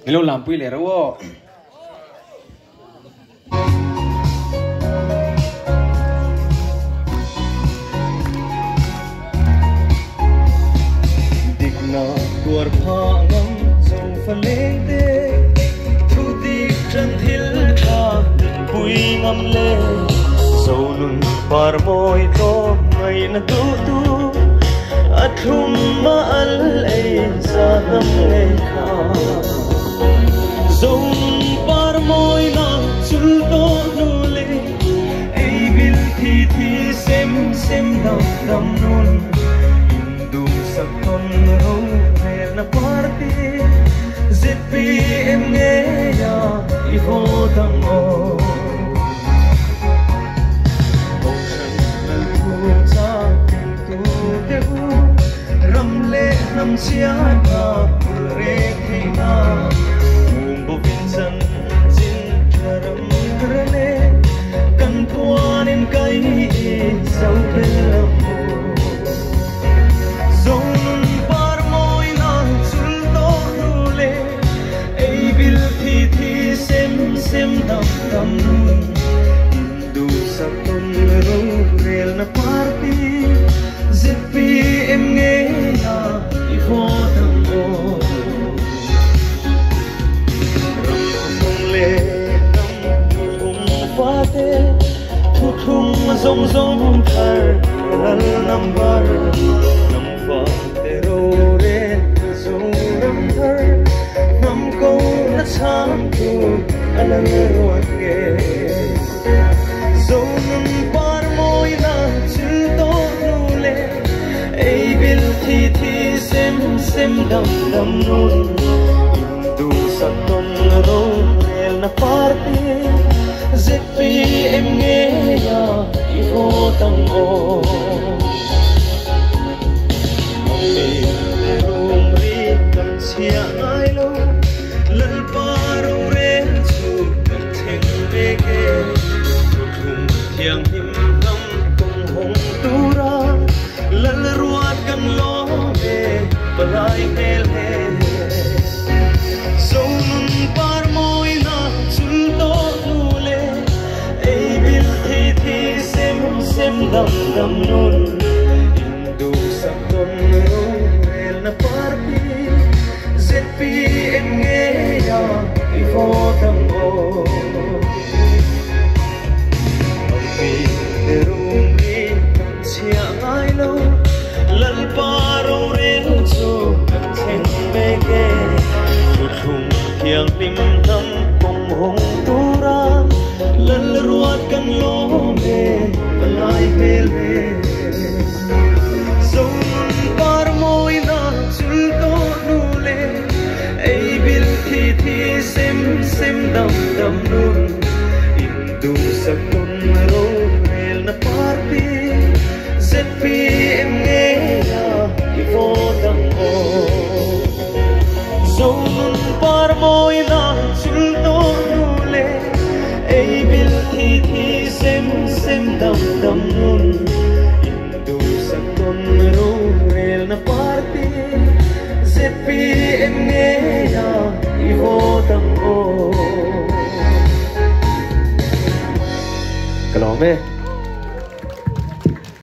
Hello làm pui lẻ đâu na tuar pha ngam song fa leng te thu ti chan thil kha pui ngam le so nun par moi to mai na tu tu athum ma al ei sa nam le kha so nun par moi na chul to nu le ei bil thi thi sem sem dam dam nun indum sak ton ro na party zipi em nghe ya I ho dang o ocean na tu cha tu te u ram le nam sia na re thi na bo vincent jin charam krele kan tuan in kai sau pe sem dam dam nun du sa ton ro rel na party zipi em nghe ya I ho dam o ram song le nam hum fa te thu thum zong zong thar al number nam fa te ro re zo ram thar nam ko na cham tu alang ruat ke so nun par moi na chil to nu le ei bil thi thi sem sem dam dam nun du sa ton ro rel na party zipi em nghe ya I ho tang o mi le rum ri kan sia ai lo lal paro yang him nam tung hong tu ra lal ruat kan lo me palai mel he so nun par moi na chul to nu le ei bil thi thi sem sem dam dam nun indu sak ton ro rel na party zipi em nghe ya I ho dam o lal paro ren chu kan chen me ke thu thum thiang tim nam kong hong tu ra lal ruat kan lo me palai mel me so par moi na chul to nu le ei bil thi thi sem sem dam dam nun indu sak ton ro rel na party zipi em nghe ya I ho dang o so nun par moi na chul to nu le ei bil thi thi sem sem dam dam nun indu sak ton ro rel na